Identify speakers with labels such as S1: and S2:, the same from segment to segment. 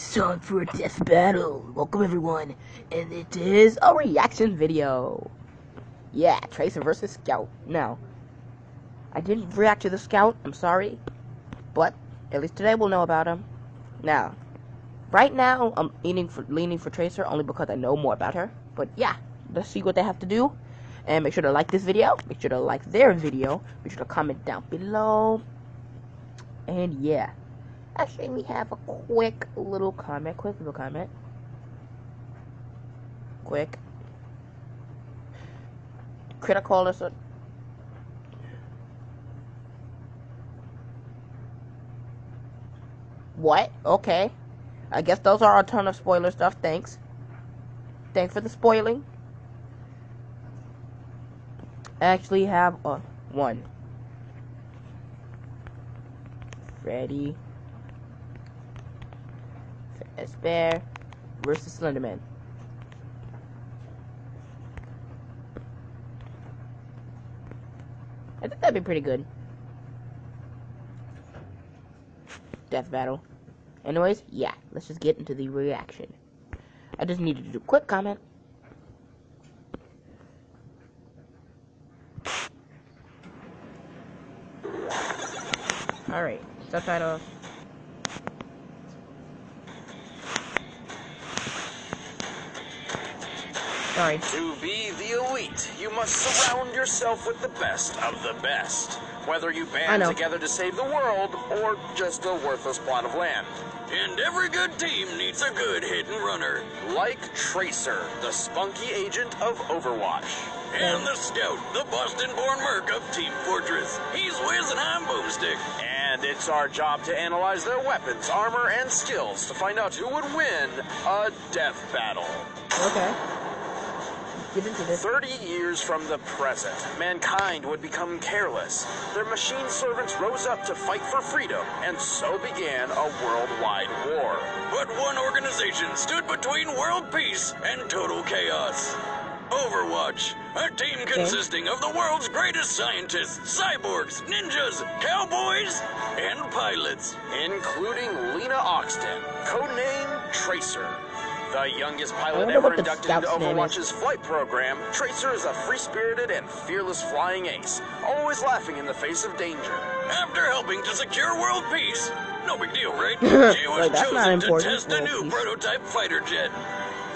S1: It's time for a death battle. Welcome everyone, and it is a reaction video. Yeah, Tracer versus Scout. Now, I didn't react to the Scout, I'm sorry, but at least today we'll know about him. Now, right now I'm leaning for Tracer only because I know more about her. But yeah, let's see what they have to do. And make sure to like this video, make sure to like their video, make sure to comment down below. And yeah. Actually, we have a quick little comment. Quick. Critical is a... What? Okay. I guess those are a ton of spoiler stuff. Thanks. Thanks for the spoiling. I actually have a one. Freddy Fazbear versus Slenderman. I think that'd be pretty good. Death battle. Anyways, yeah, let's just get into the reaction. I just needed to do a quick comment. Alright, subtitles. Sorry.
S2: To be the elite, you must surround yourself with the best of the best. Whether you band together to save the world, or just a worthless plot of land. And every good team needs a good hidden runner. Like Tracer, the spunky agent of Overwatch. And the Scout, the Boston-born merc of Team Fortress. He's Wiz and I'm Boomstick. And it's our job to analyze their weapons, armor, and skills to find out who would win a death battle.
S1: Okay.
S2: 30 years from the present, mankind would become careless. Their machine servants rose up to fight for freedom, and so began a worldwide war. But one organization stood between world peace and total chaos. Overwatch, a team consisting of the world's greatest scientists, cyborgs, ninjas, cowboys, and pilots. Including Lena Oxton, codename Tracer. The youngest pilot ever inducted into Overwatch's flight program, Tracer is a free-spirited and fearless flying ace, always laughing in the face of danger. After helping to secure world peace, no big deal, right? She was chosen to test a new prototype fighter jet,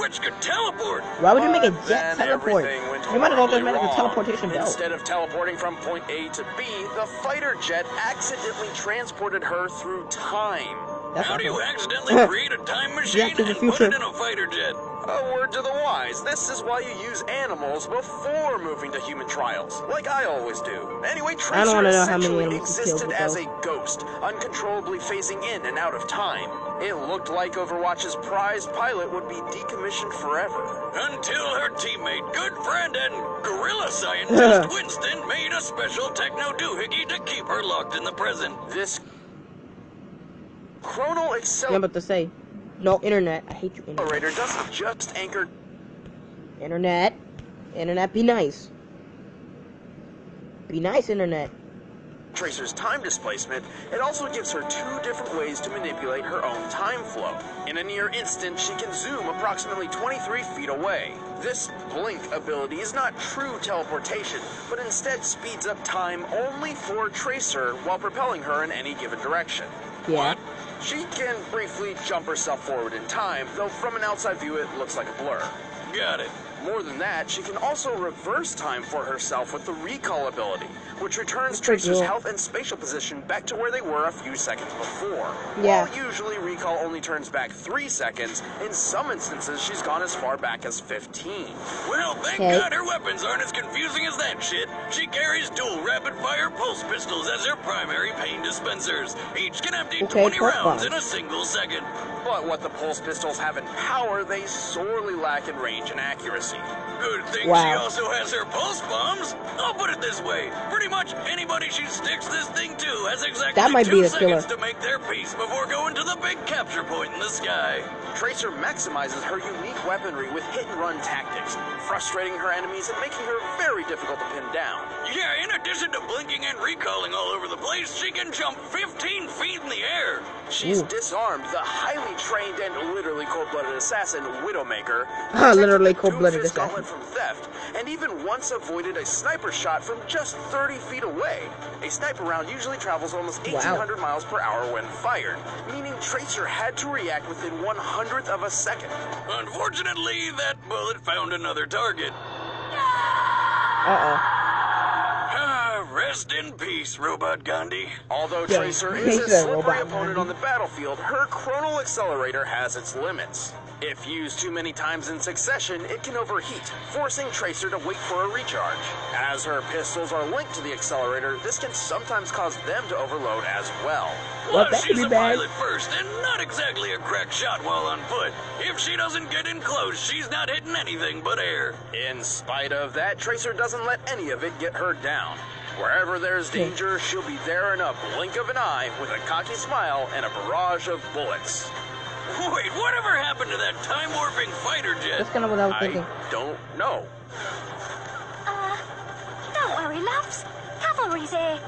S2: which could teleport.
S1: Why would you make a jet teleport? You might as well just make a teleportation belt.
S2: Instead of teleporting from point A to B, the fighter jet accidentally transported her through time. How do you accidentally create a time machine and put it in a fighter jet? A word to the wise. This is why you use animals before moving to human trials, like I always do. Anyway, Tracer essentially existed as a ghost, uncontrollably phasing in and out of time. It looked like Overwatch's prized pilot would be decommissioned forever. Until her teammate, good friend, and gorilla scientist Winston made a special techno doohickey to keep her locked in the present. This chronal accelerator.
S1: I'm about to say, no internet. I hate you, internet.
S2: Doesn't just anchor.
S1: Internet, be nice. Be nice, internet.
S2: Tracer's time displacement, it also gives her two different ways to manipulate her own time flow. In a near instant, she can zoom approximately 23 feet away. This blink ability is not true teleportation, but instead speeds up time only for Tracer while propelling her in any given direction.
S1: Yeah.
S2: She can briefly jump herself forward in time, though from an outside view it looks like a blur. Got it. More than that, she can also reverse time for herself with the recall ability, which returns Tracer's health and spatial position back to where they were a few seconds before.
S1: Yeah.
S2: While usually recall only turns back 3 seconds, in some instances she's gone as far back as 15. Well, thank God her weapons aren't as confusing as that shit. She carries dual rapid-fire pulse pistols as her primary pain dispensers. Each can empty 20 rounds in a single second. But what the pulse pistols have in power, they sorely lack in range and accuracy. accuracy. Good thing
S1: Wow.
S2: she also has her pulse bombs. I'll put it this way. Pretty much anybody she sticks this thing to has exactly
S1: That might
S2: 2
S1: be the
S2: seconds
S1: killer.
S2: to make their piece before going to the big capture point in the sky. Tracer maximizes her unique weaponry with hit-and-run tactics, frustrating her enemies and making her very difficult to pin down. Yeah, in addition to blinking and recalling all over the place, she can jump 15 feet in the air. She's
S1: Ooh.
S2: disarmed the highly trained and literally cold-blooded assassin Widowmaker,
S1: Literally
S2: protected the
S1: cold-blooded
S2: Doomfist
S1: assassin.
S2: Gauntlet from theft, and even once avoided a sniper shot from just 30 feet away. A sniper round usually travels almost 1,800 miles per hour when fired, meaning Tracer had to react within 1/100th of a second. Unfortunately, that bullet found another target. Rest in peace, Robot Gandhi. Although
S1: Yeah,
S2: Tracer
S1: he
S2: is a
S1: said
S2: slippery
S1: Robot
S2: opponent
S1: Gandhi.
S2: on the battlefield, her chronal accelerator has its limits. If used too many times in succession, it can overheat, forcing Tracer to wait for a recharge. As her pistols are linked to the accelerator, this can sometimes cause them to overload as well.
S1: Well, that could
S2: she's
S1: be
S2: a
S1: bad.
S2: pilot first, and not exactly a crack shot while on foot. If she doesn't get in close, she's not hitting anything but air. In spite of that, Tracer doesn't let any of it get her down. Wherever there's danger, she'll be there in a blink of an eye with a cocky smile and a barrage of bullets. Wait, whatever happened to that time-warping fighter jet?
S1: That's kind of what I was thinking.
S2: I don't know.
S3: Don't worry, loves. Cavalry's here.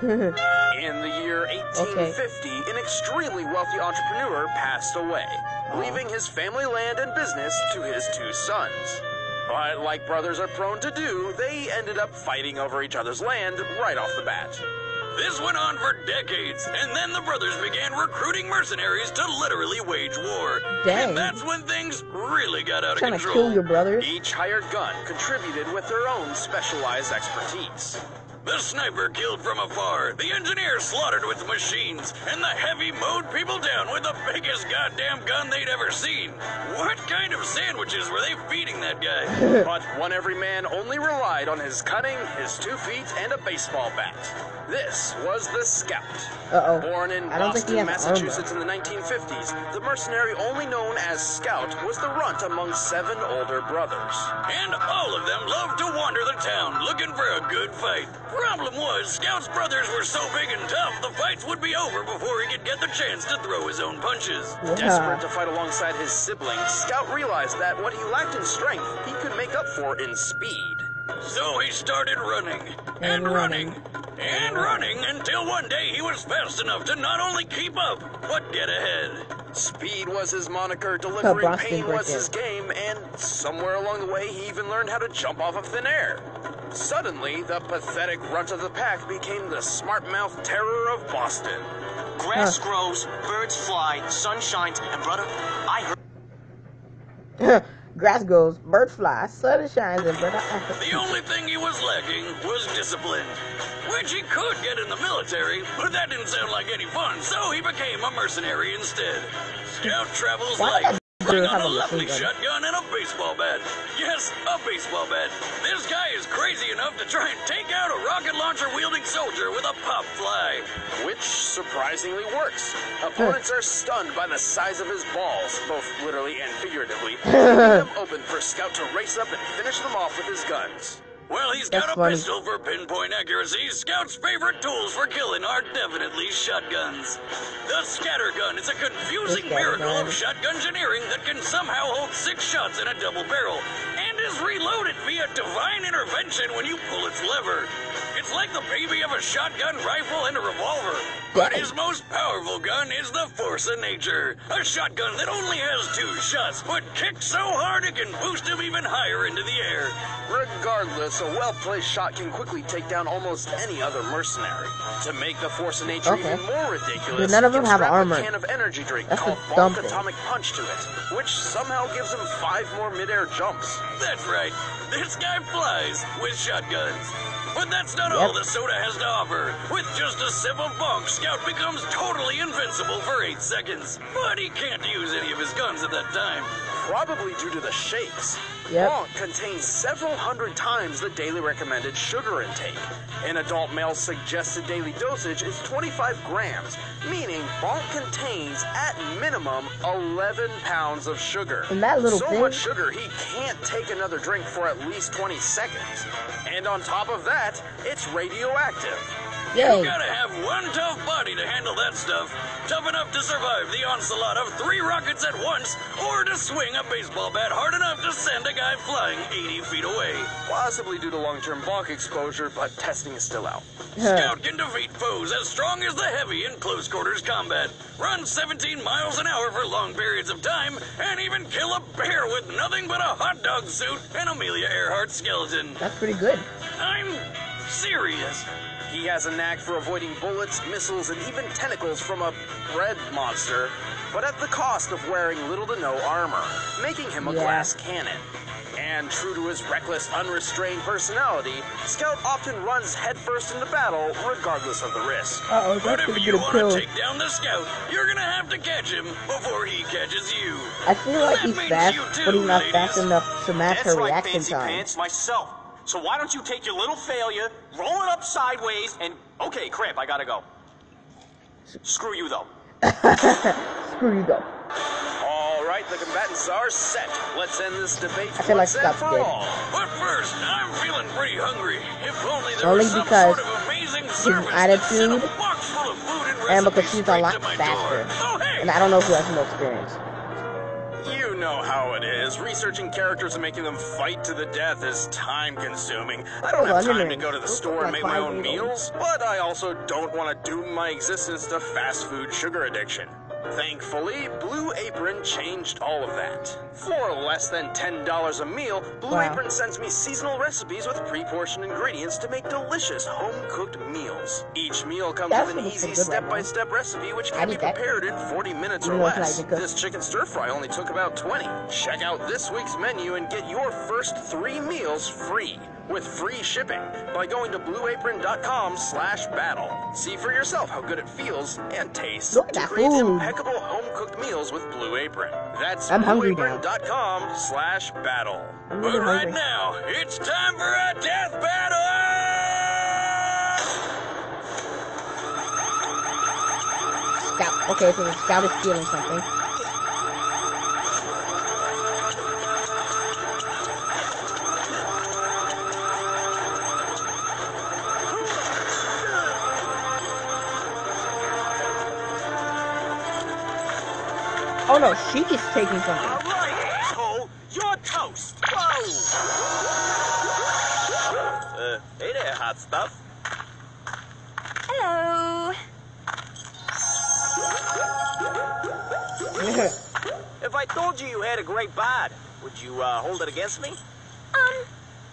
S2: In the year 1850, an extremely wealthy entrepreneur passed away, leaving his family land and business to his 2 sons. But like brothers are prone to do, they ended up fighting over each other's land right off the bat. This went on for decades, and then the brothers began recruiting mercenaries to literally wage war.
S1: Dang.
S2: And that's when things really got out of
S1: Trying to
S2: control.
S1: kill your brothers?
S2: Each hired gun contributed with their own specialized expertise. The sniper killed from afar, the engineer slaughtered with machines, and the heavy mowed people down with the biggest goddamn gun they'd ever seen. What kind of sandwiches were they feeding that guy? But one every man only relied on his cunning, his 2 feet, and a baseball bat. This was the Scout.
S1: Uh-oh.
S2: Born in
S1: I don't think he
S2: Boston,
S1: has
S2: Massachusetts in the 1950s, the mercenary only known as Scout was the runt among 7 older brothers. And all of them loved to wander the town looking for a good fight. Problem was, Scout's brothers were so big and tough, the fights would be over before he could get the chance to throw his own punches.
S1: Yeah.
S2: Desperate to fight alongside his siblings, Scout realized that what he lacked in strength, he could make up for in speed. So he started running, and running, and running, until one day he was fast enough to not only keep up, but get ahead. Speed was his moniker, delivering
S1: Boston
S2: pain was
S1: cricket.
S2: his game, and somewhere along the way he even learned how to jump off of thin air. Suddenly, the pathetic runt of the pack became the smart-mouthed terror of Boston.
S4: Grass grows, birds fly, sun shines, and brother, I heard
S1: Grass grows, birds fly, sun shines, and brother.
S2: The only thing he was lacking was discipline, which he could get in the military, but that didn't sound like any fun, so he became a mercenary instead. Scout travels
S1: Why
S2: light,
S1: did
S2: bring
S1: have
S2: on
S1: a
S2: a lovely
S1: machine gun?
S2: shotgun and a baseball bat. Yes, a baseball bat. This guy is crazy enough to try and take out a rocket launcher wielding soldier with a pop fly, which surprisingly works. Opponents are stunned by the size of his balls, both literally and figuratively, leaving them open for Scout to race up and finish them off with his guns. Well, he's got
S1: That's
S2: a
S1: funny.
S2: pistol for pinpoint accuracy. Scout's favorite tools for killing are definitely shotguns. The scattergun is a confusing
S1: The
S2: miracle
S1: scattergun.
S2: of shotgun engineering that can somehow hold 6 shots in a double barrel, and is reloaded via divine intervention when you pull its lever. It's like the baby of a shotgun rifle and a revolver. But his most powerful gun is the force of nature. A shotgun that only has 2 shots, but kicks so hard it can boost him even higher into the air. Regardless, a well-placed shot can quickly take down almost any other mercenary. To make the force of nature
S1: Okay.
S2: even more ridiculous,
S1: But none of them
S2: you
S1: have
S2: strap
S1: armor.
S2: a can of energy drink
S1: That's
S2: called
S1: the dumb
S2: Bonk
S1: thing.
S2: Atomic Punch to it, which somehow gives him 5 more midair jumps. That's right. This guy flies with shotguns. But that's not all the soda has to offer. With just a sip of Bonk, Scout becomes totally invincible for 8 seconds. But he can't use any of his guns at that time. Probably due to the shakes. Bonk contains several hundred times the daily recommended sugar intake. An adult male's suggested daily dosage is 25 grams, meaning Bonk contains, at minimum, 11 pounds of sugar.
S1: And that little
S2: so much sugar, he can't take another drink for at least 20 seconds. And on top of that, it's radioactive. You gotta have one tough body to handle that stuff. Tough enough to survive the onslaught of 3 rockets at once, or to swing a baseball bat hard enough to send a guy flying 80 feet away. Possibly due to long-term Bonk exposure, but testing is still out. Scout can defeat foes as strong as the Heavy in close quarters combat, run 17 miles an hour for long periods of time, and even kill a bear with nothing but a hot dog suit and Amelia Earhart skeleton.
S1: That's pretty good.
S2: I'm serious. He has a knack for avoiding bullets, missiles, and even tentacles from a bread monster, but at the cost of wearing little to no armor, making him a glass cannon. And true to his reckless, unrestrained personality, Scout often runs headfirst into battle, regardless of the risk. But if you want to take down the Scout, you're gonna have to catch him before he catches you.
S1: I feel like he's fast, but he's not fast enough to match her reaction time.
S4: Pants, myself. So why don't you take your little failure, roll it up sideways, and... Okay, crap, I gotta go. Screw you, though.
S1: Screw you, though.
S2: Alright, the combatants are set. Let's end this debate
S1: once
S2: and for all. But first, I'm feeling pretty hungry. If only there was some sort of amazing service
S1: attitude
S2: and a box full of food and
S1: and because
S2: recipes
S1: she's a
S2: straight
S1: lot
S2: to my
S1: faster.
S2: door. Oh, hey!
S1: And I don't know who has more experience.
S2: You know how it is. Researching characters and making them fight to the death is time-consuming. I don't have time to go to the store and make my own meals, but I also don't want to doom my existence to fast food sugar addiction. Thankfully, Blue Apron changed all of that. For less than $10 a meal, Blue Apron sends me seasonal recipes with pre-portioned ingredients to make delicious home-cooked meals. Each meal comes with an easy step-by-step recipe which can be prepared in 40 minutes or less. This chicken stir-fry only took about 20. Check out this week's menu and get your first 3 meals free, with free shipping, by going to blueapron.com/battle. See for yourself how good it feels and tastes
S1: Look at
S2: to
S1: that
S2: create
S1: food.
S2: impeccable home-cooked meals with Blue Apron. That's
S1: I'm hungry now.
S2: blueapron.com/battle.
S1: I'm
S2: But
S1: really
S2: right
S1: hungry.
S2: now, it's time for a death battle!
S1: Scout. Okay, so the Scout is stealing something. Oh no, she is taking something.
S4: All right, asshole, you're toast. Whoa. Hey there, hot stuff.
S3: Hello.
S4: If I told you you had a great bod, would you hold it against me?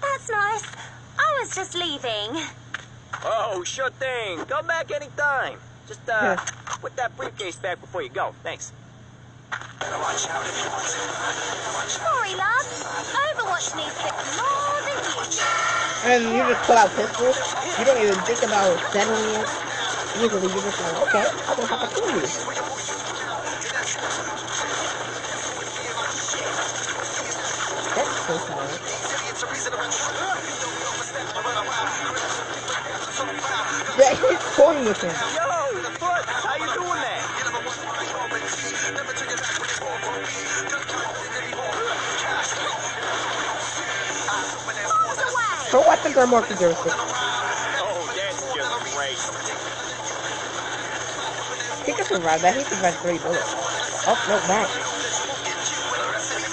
S3: That's nice. I was just leaving.
S4: Oh, sure thing. Come back anytime. Just put that briefcase back before you go. Thanks.
S3: Sorry, love. Overwatch needs it more than you.
S1: And you just pull out pistols. You don't even think about settling it. Usually you're just like, okay, I'm gonna have to kill you. That's so smart. Yeah, he's toying with him.
S4: Yo, Foot, how you doing there?
S1: So I think I'm more conservative.
S4: Oh, that's just great.
S1: He can survive that. He survived 3 bullets. Oh, no, back.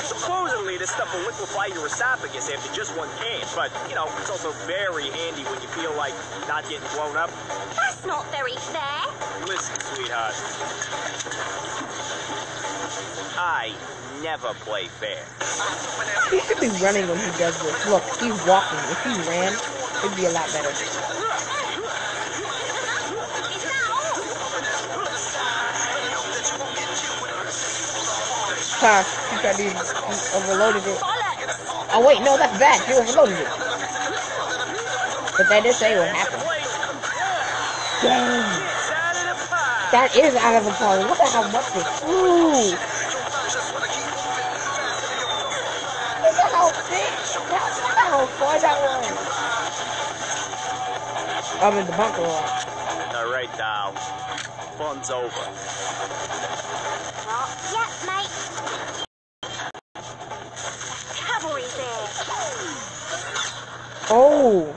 S4: Supposedly, this stuff will liquefy your esophagus after just 1 can, but, you know, it's also very handy when you feel like not getting blown up.
S3: That's not very fair.
S4: Listen, sweetheart. I never play fair.
S1: He should be running when he does this. Look, he's walking. If he ran, it'd be a lot better.
S3: Is that all?
S1: Ha, he tried to use, he overloaded it.
S3: Bollocks.
S1: Oh wait, no, that's bad. He overloaded it. But they did say what happened. Dang. That is out of the party. Look at how much they flew. Look at how big. Look at how far that was. I'm in the bunker rock.
S2: Alright, now. Fun's over.
S3: Not yet, mate. Cavalry there.
S1: Oh.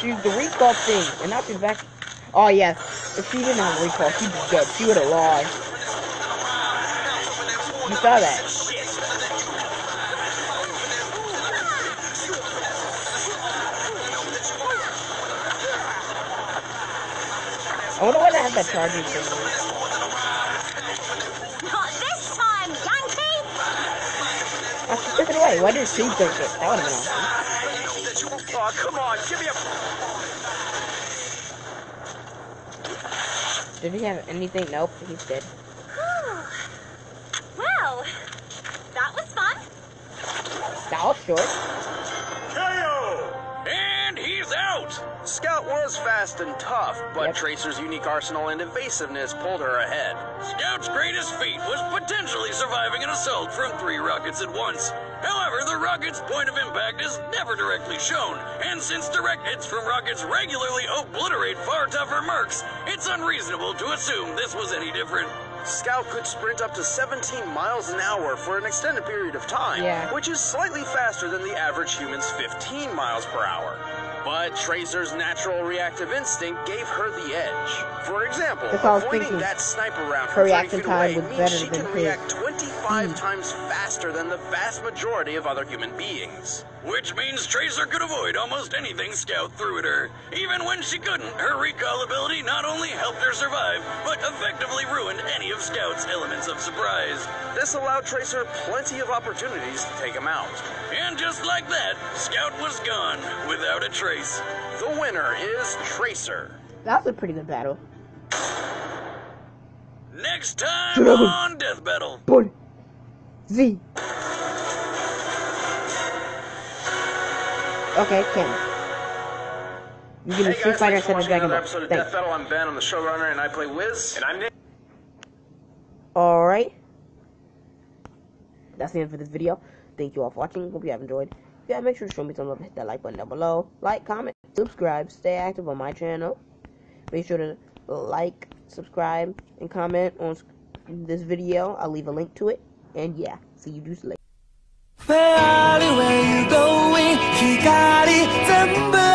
S1: She's the recall thing. And now she's back. Oh, yeah. If she didn't have a recall, she'd be dead. She would have lost. You saw that. I wonder why they have that charging thing.
S3: Not this time, Yankee!
S1: I should take it away. Why didn't she take it? That would have been awesome.
S2: Oh, come on, give me a...
S1: Did he have anything? Nope, he's dead.
S3: Well, that was fun.
S1: That was short.
S2: KO! And he's out! Scout was fast and tough, but
S1: Yep.
S2: Tracer's unique arsenal and evasiveness pulled her ahead.
S5: Scout's greatest feat was potentially surviving an assault from 3 rockets at once. However, the rocket's point of impact is never directly shown, and since direct hits from rockets regularly obliterate far tougher mercs, it's unreasonable to assume this was any different.
S2: Scout could sprint up to 17 miles an hour for an extended period of time,
S1: Yeah.
S2: which is slightly faster than the average human's 15 miles per hour. But Tracer's natural reactive instinct gave her the edge. For example,
S1: That's what I was
S2: avoiding
S1: thinking.
S2: that sniper round
S1: Her
S2: from 30
S1: reaction
S2: feet
S1: time
S2: away
S1: was
S2: means
S1: better
S2: she
S1: than
S2: can
S1: his
S2: react 25
S1: speed.
S2: times faster than the vast majority of other human beings.
S5: Which means Tracer could avoid almost anything Scout threw at her. Even when she couldn't, her recall ability not only helped her survive, but effectively ruined any of Scout's elements of surprise.
S2: This allowed Tracer plenty of opportunities to take him out.
S5: And just like that, Scout was gone, without a trace.
S2: The winner is Tracer.
S1: That was a pretty good battle.
S5: Next time
S1: Dragon.
S5: on Death Battle.
S1: Boy. Z. Okay, Ken. You give me
S2: Hey
S1: Street
S2: guys,
S1: Fighter
S2: thanks for
S1: instead of
S2: watching
S1: Dragon
S2: another
S1: Ball.
S2: episode of
S1: Thanks.
S2: Death Battle. I'm Ben, I'm the showrunner, and I play Wiz. And I'm Nick.
S1: Alright. That's the end for this video. Thank you all for watching. Hope you have enjoyed. If you have, make sure to show me some love. Hit that like button down below. Like, comment, subscribe. Stay active on my channel. Make sure to like, subscribe, and comment on this video. I'll leave a link to it. And yeah, see you dudes later.
S6: Where are you going? 光全部